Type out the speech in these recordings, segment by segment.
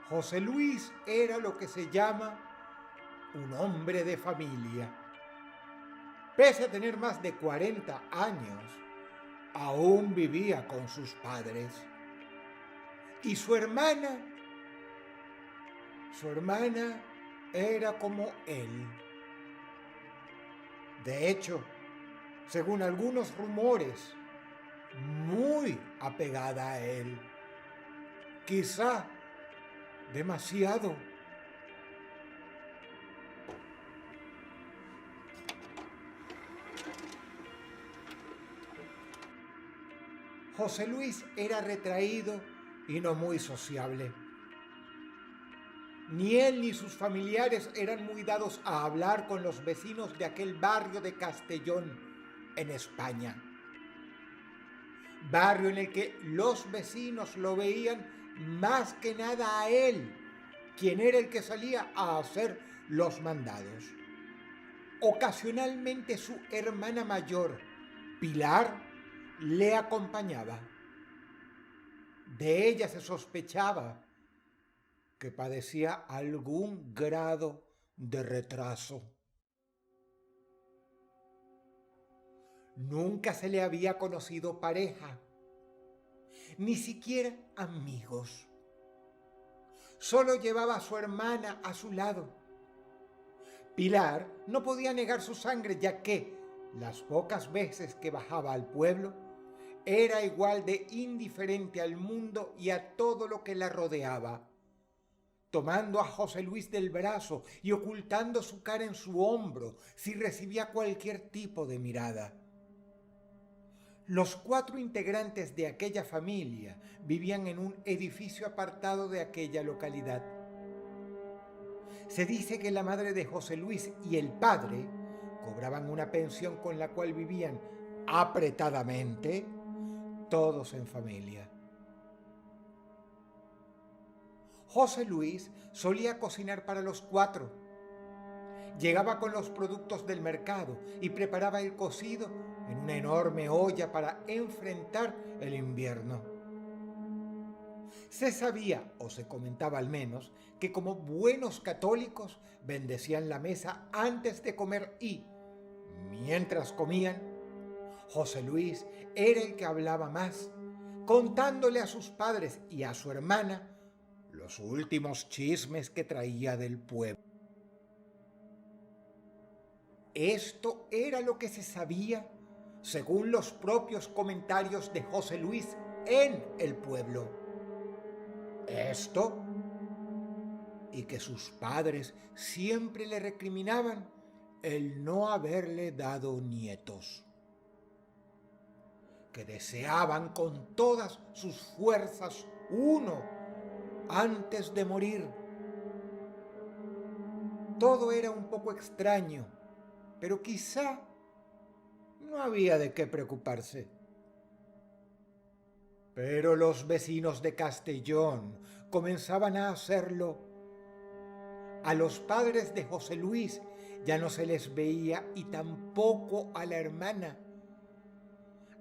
José Luis era lo que se llama un hombre de familia. Pese a tener más de 40 años, aún vivía con sus padres. Y su hermana era como él. De hecho, según algunos rumores, muy apegada a él. Quizá demasiado. José Luis era retraído y no muy sociable. Ni él ni sus familiares eran muy dados a hablar con los vecinos de aquel barrio de Castellón, en España. Barrio en el que los vecinos lo veían más que nada a él, quien era el que salía a hacer los mandados. Ocasionalmente su hermana mayor, Pilar, le acompañaba. De ella se sospechaba que padecía algún grado de retraso. Nunca se le había conocido pareja, ni siquiera amigos. Solo llevaba a su hermana a su lado. Pilar no podía negar su sangre, ya que las pocas veces que bajaba al pueblo era igual de indiferente al mundo y a todo lo que la rodeaba, tomando a José Luis del brazo y ocultando su cara en su hombro si recibía cualquier tipo de mirada. Los 4 integrantes de aquella familia vivían en un edificio apartado de aquella localidad. Se dice que la madre de José Luis y el padre cobraban una pensión con la cual vivían apretadamente todos en familia. José Luis solía cocinar para los 4. Llegaba con los productos del mercado y preparaba el cocido en una enorme olla para enfrentar el invierno. Se sabía, o se comentaba al menos, que como buenos católicos bendecían la mesa antes de comer y, mientras comían, José Luis era el que hablaba más, contándole a sus padres y a su hermana los últimos chismes que traía del pueblo. Esto era lo que se sabía según los propios comentarios de José Luis en el pueblo. Esto y que sus padres siempre le recriminaban el no haberle dado nietos, que deseaban con todas sus fuerzas uno antes de morir. Todo era un poco extraño, pero quizá no había de qué preocuparse. Pero los vecinos de Castellón comenzaban a hacerlo. A los padres de José Luis ya no se les veía y tampoco a la hermana.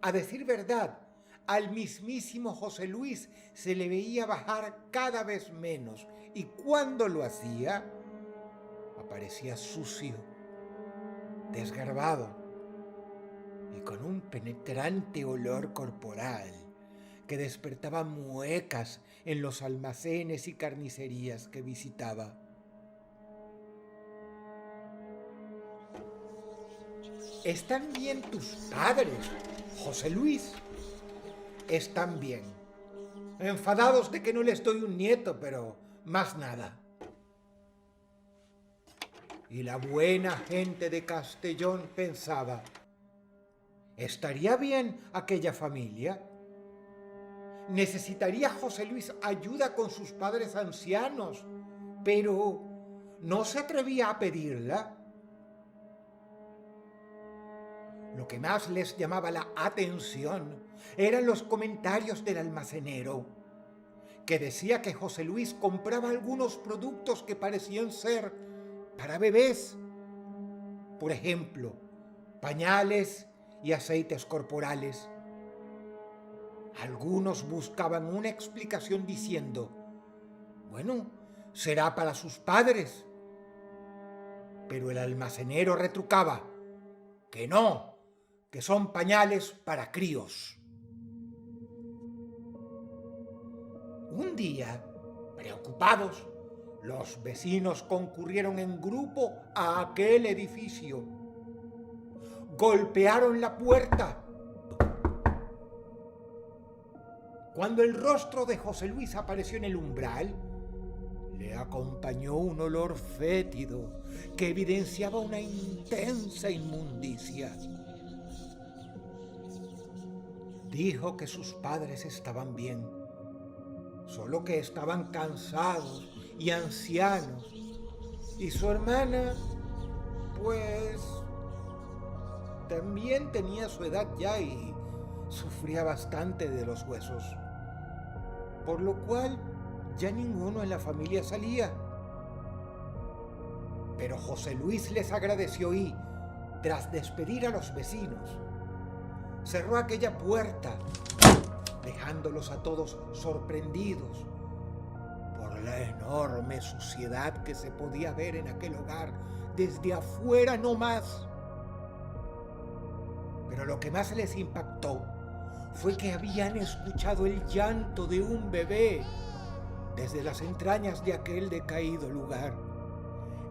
A decir verdad, al mismísimo José Luis se le veía bajar cada vez menos y cuando lo hacía, aparecía sucio, desgarbado y con un penetrante olor corporal que despertaba muecas en los almacenes y carnicerías que visitaba. ¿Están bien tus padres, José Luis? Están bien. Enfadados de que no les doy un nieto, pero más nada. Y la buena gente de Castellón pensaba, ¿estaría bien aquella familia? ¿Necesitaría José Luis ayuda con sus padres ancianos, pero no se atrevía a pedirla? Lo que más les llamaba la atención eran los comentarios del almacenero, que decía que José Luis compraba algunos productos que parecían ser para bebés. Por ejemplo, pañales y aceites corporales. Algunos buscaban una explicación diciendo, Bueno, será para sus padres. Pero el almacenero retrucaba que no, que son pañales para críos. Un día, preocupados, los vecinos concurrieron en grupo a aquel edificio. Golpearon la puerta. Cuando el rostro de José Luis apareció en el umbral, le acompañó un olor fétido que evidenciaba una intensa inmundicia. Dijo que sus padres estaban bien, solo que estaban cansados y ancianos, y su hermana, pues, también tenía su edad ya y sufría bastante de los huesos, por lo cual ya ninguno en la familia salía. Pero José Luis les agradeció y, tras despedir a los vecinos, cerró aquella puerta, dejándolos a todos sorprendidos por la enorme suciedad que se podía ver en aquel hogar desde afuera no más. Pero lo que más les impactó fue que habían escuchado el llanto de un bebé desde las entrañas de aquel decaído lugar.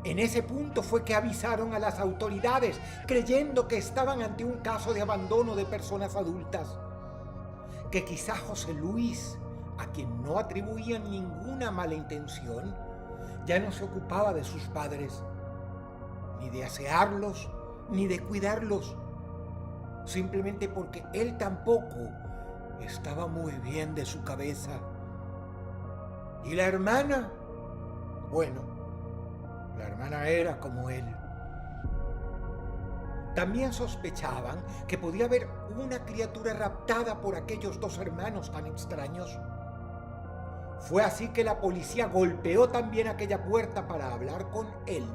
En ese punto fue que avisaron a las autoridades, creyendo que estaban ante un caso de abandono de personas adultas, que quizá José Luis, a quien no atribuían ninguna mala intención, ya no se ocupaba de sus padres, ni de asearlos, ni de cuidarlos, simplemente porque él tampoco estaba muy bien de su cabeza. ¿Y la hermana? Bueno, la hermana era como él. También sospechaban que podía haber una criatura raptada por aquellos dos hermanos tan extraños. Fue así que la policía golpeó también aquella puerta para hablar con él.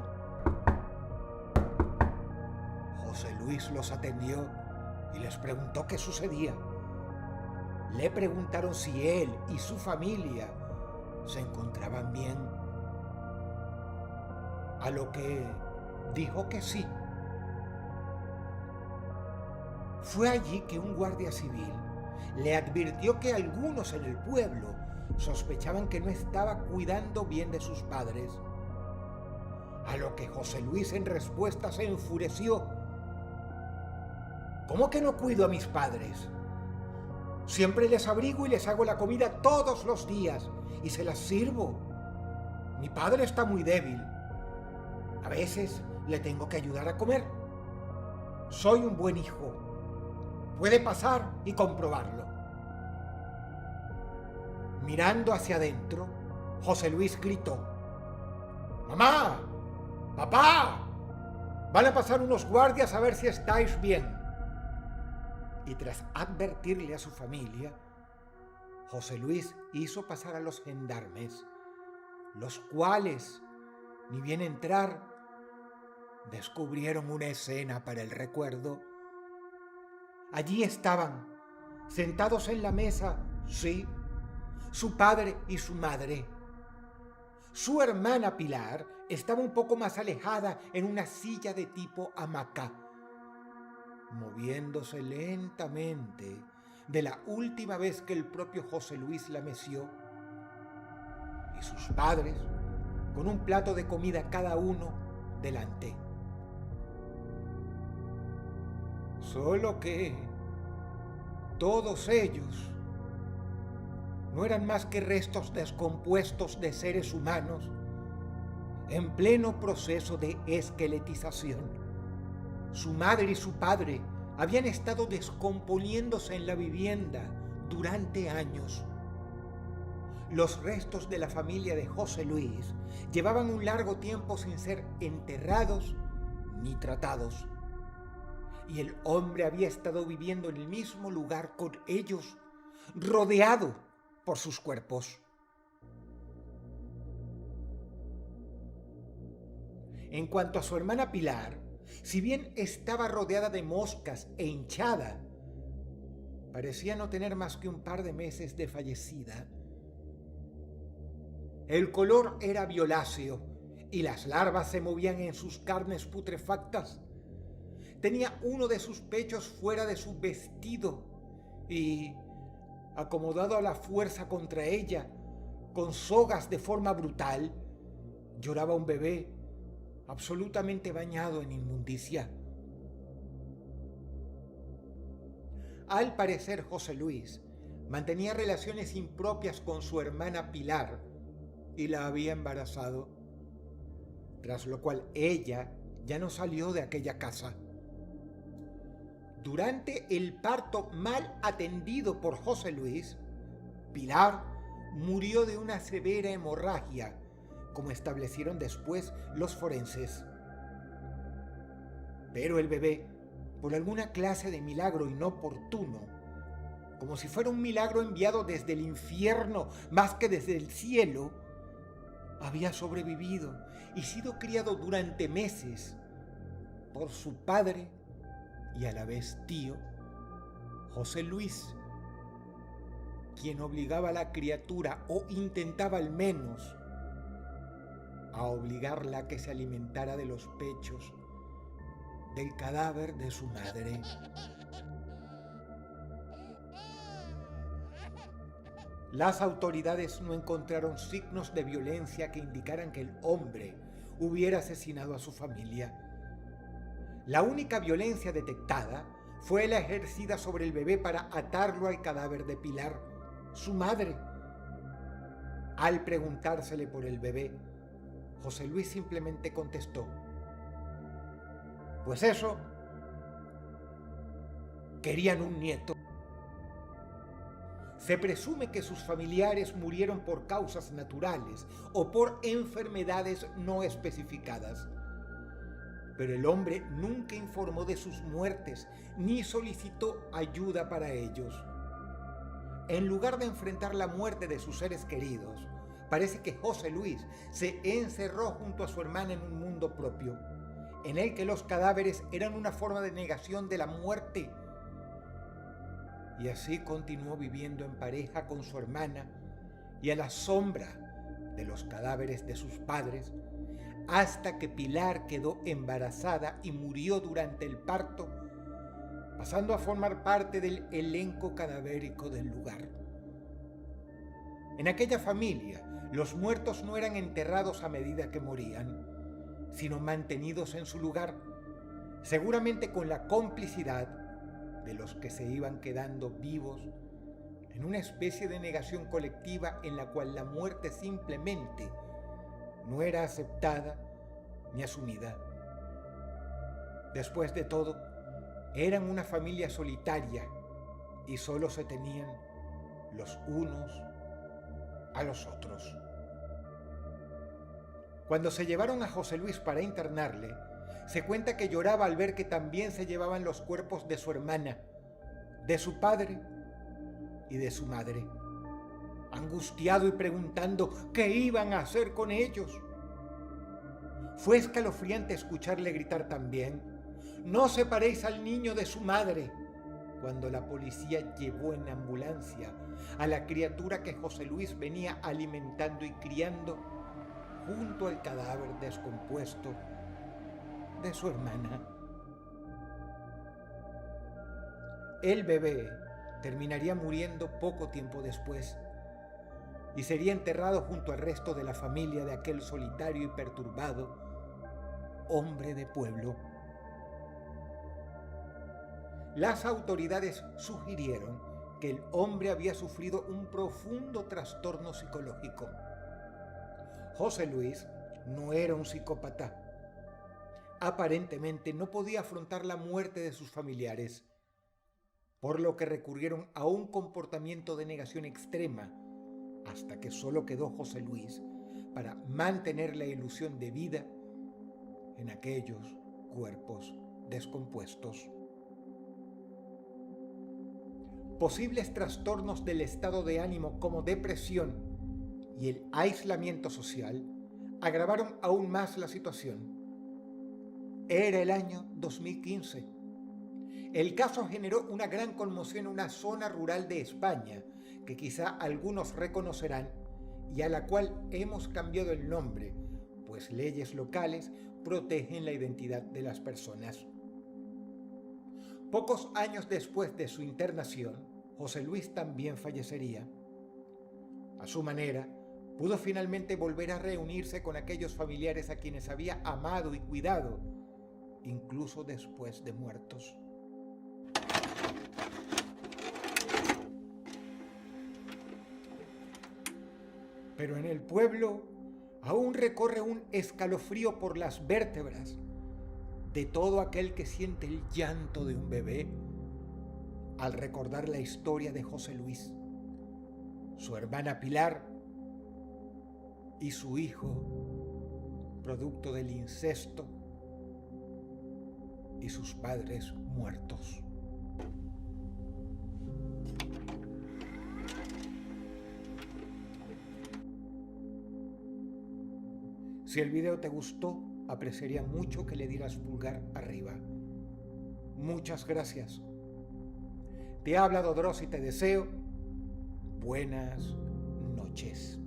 José Luis los atendió y les preguntó qué sucedía. Le preguntaron si él y su familia se encontraban bien, a lo que dijo que sí. Fue allí que un guardia civil le advirtió que algunos en el pueblo sospechaban que no estaba cuidando bien de sus padres, a lo que José Luis en respuesta se enfureció. ¿Cómo que no cuido a mis padres? Siempre les abrigo y les hago la comida todos los días y se las sirvo. Mi padre está muy débil. A veces le tengo que ayudar a comer. Soy un buen hijo. Puede pasar y comprobarlo. Mirando hacia adentro, José Luis gritó: ¡Mamá! ¡Papá! Van a pasar unos guardias a ver si estáis bien. Y tras advertirle a su familia, José Luis hizo pasar a los gendarmes, los cuales, ni bien entrar, descubrieron una escena para el recuerdo. Allí estaban, sentados en la mesa, sí, su padre y su madre. Su hermana Pilar estaba un poco más alejada en una silla de tipo hamaca, moviéndose lentamente de la última vez que el propio José Luis la meció. Y sus padres, con un plato de comida cada uno, delante. Solo que todos ellos no eran más que restos descompuestos de seres humanos en pleno proceso de esqueletización. Su madre y su padre habían estado descomponiéndose en la vivienda durante años. Los restos de la familia de José Luis llevaban un largo tiempo sin ser enterrados ni tratados. Y el hombre había estado viviendo en el mismo lugar con ellos, rodeado por sus cuerpos. En cuanto a su hermana Pilar, si bien estaba rodeada de moscas e hinchada, parecía no tener más que un par de meses de fallecida. El color era violáceo y las larvas se movían en sus carnes putrefactas. Tenía uno de sus pechos fuera de su vestido y, acomodado a la fuerza contra ella, con sogas de forma brutal, lloraba un bebé absolutamente bañado en inmundicia. Al parecer, José Luis mantenía relaciones impropias con su hermana Pilar y la había embarazado, tras lo cual ella ya no salió de aquella casa. Durante el parto mal atendido por José Luis, Pilar murió de una severa hemorragia, como establecieron después los forenses. Pero el bebé, por alguna clase de milagro inoportuno, como si fuera un milagro enviado desde el infierno más que desde el cielo, había sobrevivido y sido criado durante meses por su padre y a la vez tío, José Luis, quien obligaba a la criatura, o intentaba al menos, a obligarla a que se alimentara de los pechos del cadáver de su madre. Las autoridades no encontraron signos de violencia que indicaran que el hombre hubiera asesinado a su familia. La única violencia detectada fue la ejercida sobre el bebé para atarlo al cadáver de Pilar, su madre. Al preguntársele por el bebé, José Luis simplemente contestó: pues eso, querían un nieto. Se presume que sus familiares murieron por causas naturales o por enfermedades no especificadas. Pero el hombre nunca informó de sus muertes ni solicitó ayuda para ellos. En lugar de enfrentar la muerte de sus seres queridos, parece que José Luis se encerró junto a su hermana en un mundo propio, en el que los cadáveres eran una forma de negación de la muerte. Y así continuó viviendo en pareja con su hermana y a la sombra de los cadáveres de sus padres, hasta que Pilar quedó embarazada y murió durante el parto, pasando a formar parte del elenco cadavérico del lugar. En aquella familia, los muertos no eran enterrados a medida que morían, sino mantenidos en su lugar, seguramente con la complicidad de los que se iban quedando vivos, en una especie de negación colectiva en la cual la muerte simplemente no era aceptada ni asumida. Después de todo, eran una familia solitaria y solo se tenían los unos a los otros. Cuando se llevaron a José Luis para internarle, se cuenta que lloraba al ver que también se llevaban los cuerpos de su hermana, de su padre y de su madre, angustiado y preguntando qué iban a hacer con ellos. Fue escalofriante escucharle gritar también: «No separéis al niño de su madre», cuando la policía llevó en ambulancia a la criatura que José Luis venía alimentando y criando junto al cadáver descompuesto de su hermana. El bebé terminaría muriendo poco tiempo después y sería enterrado junto al resto de la familia de aquel solitario y perturbado hombre de pueblo. Las autoridades sugirieron que el hombre había sufrido un profundo trastorno psicológico. José Luis no era un psicópata. Aparentemente no podía afrontar la muerte de sus familiares, por lo que recurrieron a un comportamiento de negación extrema, hasta que solo quedó José Luis para mantener la ilusión de vida en aquellos cuerpos descompuestos. Posibles trastornos del estado de ánimo como depresión y el aislamiento social agravaron aún más la situación. Era el año 2015. El caso generó una gran conmoción en una zona rural de España, que quizá algunos reconocerán y a la cual hemos cambiado el nombre, pues leyes locales protegen la identidad de las personas. Pocos años después de su internación, José Luis también fallecería. A su manera, pudo finalmente volver a reunirse con aquellos familiares a quienes había amado y cuidado, incluso después de muertos. Pero en el pueblo aún recorre un escalofrío por las vértebras de todo aquel que siente el llanto de un bebé al recordar la historia de José Luis, su hermana Pilar y su hijo, producto del incesto, y sus padres muertos. Si el video te gustó, apreciaría mucho que le dieras pulgar arriba. Muchas gracias. Te ha hablado Dross y te deseo buenas noches.